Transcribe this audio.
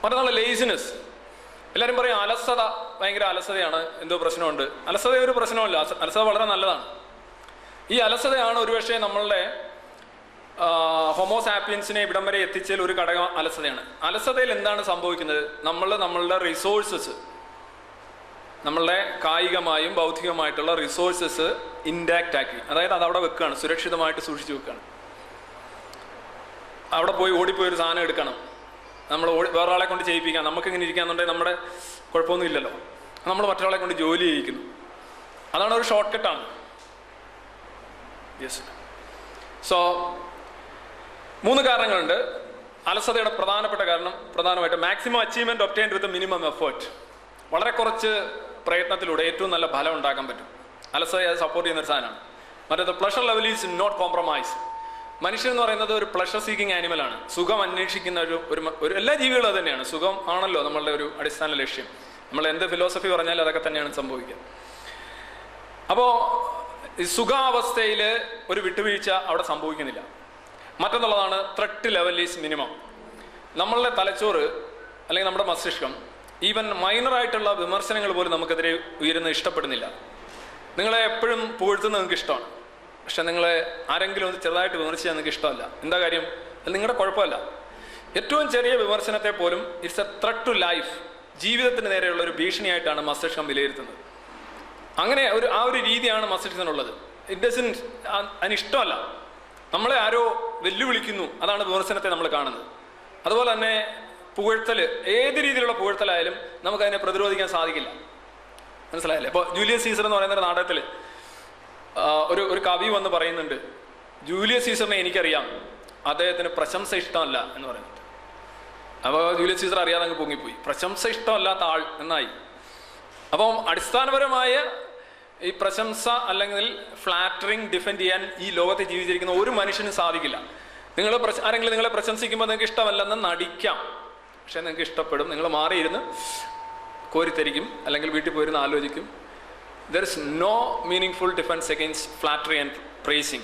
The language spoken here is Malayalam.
മറ്റന്നാൾ ലേസിനെസ്. എല്ലാവരും പറയും അലസത ഭയങ്കര അലസതയാണ്, എന്തോ പ്രശ്നമുണ്ട്. അലസത ഒരു പ്രശ്നമല്ല, അലസത വളരെ നല്ലതാണ്. ഈ അലസതയാണ് ഒരുപക്ഷെ നമ്മളുടെ ഹോമോസാപ്പിയൻസിനെ ഇവിടം വരെ എത്തിച്ചതിൽ ഒരു ഘടകം അലസതയാണ്. അലസതയിൽ എന്താണ് സംഭവിക്കുന്നത്? നമ്മളുടെ റിസോഴ്സസ്, നമ്മളുടെ കായികമായും ബൗദ്ധികമായിട്ടുള്ള റിസോഴ്സസ് ഇൻടാക്റ്റ് ആക്കി, അതായത് അതവിടെ വെക്കുകയാണ്, സുരക്ഷിതമായിട്ട് സൂക്ഷിച്ചു വെക്കുകയാണ്. അവിടെ പോയി ഓടിപ്പോയി ഒരു സാധനം എടുക്കണം, നമ്മൾ വേറൊരാളെ കൊണ്ട് ചെയ്യിപ്പിക്കാം. നമുക്കിങ്ങനെ ഇരിക്കാന്നുണ്ടെങ്കിൽ നമ്മുടെ കുഴപ്പമൊന്നും ഇല്ലല്ലോ, നമ്മൾ മറ്റൊരാളെ കൊണ്ട് ജോലി ചെയ്യിക്കുന്നു. അതാണ് ഒരു ഷോർട്ട് കട്ടാണ്. യെസ്. സോ 3 കാരണങ്ങളുണ്ട് അലസതയുടെ പ്രധാനപ്പെട്ട കാരണം. പ്രധാനമായിട്ട് maximum achievement obtained with minimum effort. വളരെ കുറച്ച് പ്രയത്നത്തിലൂടെ ഏറ്റവും നല്ല ഫലം ഉണ്ടാക്കാൻ പറ്റും. അലസതയെ അത് സപ്പോർട്ട് ചെയ്യുന്ന ഒരു സാധനമാണ്. മറ്റേത് pleasure level is not compromise. മനുഷ്യൻ എന്ന് പറയുന്നത് ഒരു പ്ലഷർ സീക്കിംഗ് ആനിമലാണ്. സുഖം അന്വേഷിക്കുന്ന ഒരു എല്ലാ ജീവികളും അത് തന്നെയാണ്. സുഖം ആണല്ലോ നമ്മളുടെ ഒരു അടിസ്ഥാന ലക്ഷ്യം. നമ്മൾ എന്ത് ഫിലോസഫി പറഞ്ഞാലും അതൊക്കെ തന്നെയാണ് സംഭവിക്കുക. അപ്പോൾ ഈ സുഖാവസ്ഥയിൽ ഒരു വിട്ടുവീഴ്ച അവിടെ സംഭവിക്കുന്നില്ല. മറ്റൊന്നുള്ളതാണ് ത്രെട്ട് ലെവൽ ഈസ് മിനിമം. നമ്മളുടെ തലച്ചോറ് അല്ലെങ്കിൽ നമ്മുടെ മസ്തിഷ്കം ഈവൻ മൈനറായിട്ടുള്ള വിമർശനങ്ങൾ പോലും നമുക്കെതിരെ ഉയരുന്നത് ഇഷ്ടപ്പെടുന്നില്ല. നിങ്ങളെ എപ്പോഴും പുകഴ്ത്തുന്നത് നിങ്ങൾക്ക് ഇഷ്ടമാണ്, പക്ഷെ നിങ്ങളെ ആരെങ്കിലും ഒന്ന് ചെറുതായിട്ട് വിമർശിച്ചാൽ നിങ്ങൾക്ക് ഇഷ്ടമല്ല. എന്താ കാര്യം? അത് നിങ്ങളുടെ കുഴപ്പമല്ല. ഏറ്റവും ചെറിയ വിമർശനത്തെ പോലും it's a threat to life, ജീവിതത്തിന് നേരെയുള്ള ഒരു ഭീഷണിയായിട്ടാണ് മസ്തിഷ്കം വിലയിരുത്തുന്നത്. അങ്ങനെ ആ ഒരു രീതിയാണ് മസ്തിഷ്കത്തിനുള്ളത്. അതിനിഷ്ടമല്ല. നമ്മളെ ആരോ വെല്ലുവിളിക്കുന്നു, അതാണ് വിമർശനത്തെ നമ്മൾ കാണുന്നത്. അതുപോലെ തന്നെ പുകഴ്ത്തൽ, ഏത് രീതിയിലുള്ള പുകഴ്ത്തലായാലും നമുക്കതിനെ പ്രതിരോധിക്കാൻ സാധിക്കില്ല. മനസ്സിലായല്ലേ? ഇപ്പോൾ ജൂലിയസ് സീസർ എന്ന് പറയുന്ന ഒരു നാടകത്തിൽ ഒരു കവി വന്ന് പറയുന്നുണ്ട്, ജൂലിയസ് സീസറിനെ എനിക്കറിയാം, അദ്ദേഹത്തിന് പ്രശംസ ഇഷ്ടമല്ല എന്ന് പറയുന്നുണ്ട്. അപ്പോൾ ജൂലിയസ് സീസർ അറിയാതെ അങ്ങ് പൊങ്ങിപ്പോയി. പ്രശംസ ഇഷ്ടമല്ലാത്ത ആൾ എന്നായി. അപ്പം അടിസ്ഥാനപരമായ ഈ പ്രശംസ അല്ലെങ്കിൽ ഫ്ലാറ്ററിങ് ഡിഫെൻഡ് ചെയ്യാൻ ഈ ലോകത്ത് ജീവിച്ചിരിക്കുന്ന ഒരു മനുഷ്യനും സാധിക്കില്ല. ആരെങ്കിലും നിങ്ങളെ പ്രശംസിക്കുമ്പോൾ നിങ്ങൾക്ക് ഇഷ്ടമല്ലെന്ന് നടിക്കാം, പക്ഷെ നിങ്ങൾക്ക് ഇഷ്ടപ്പെടും. നിങ്ങൾ മാറിയിരുന്ന് കോരിത്തരിക്കും, അല്ലെങ്കിൽ വീട്ടിൽ പോയിരുന്ന് ആലോചിക്കും. There is no meaningful defense against flattery and praising.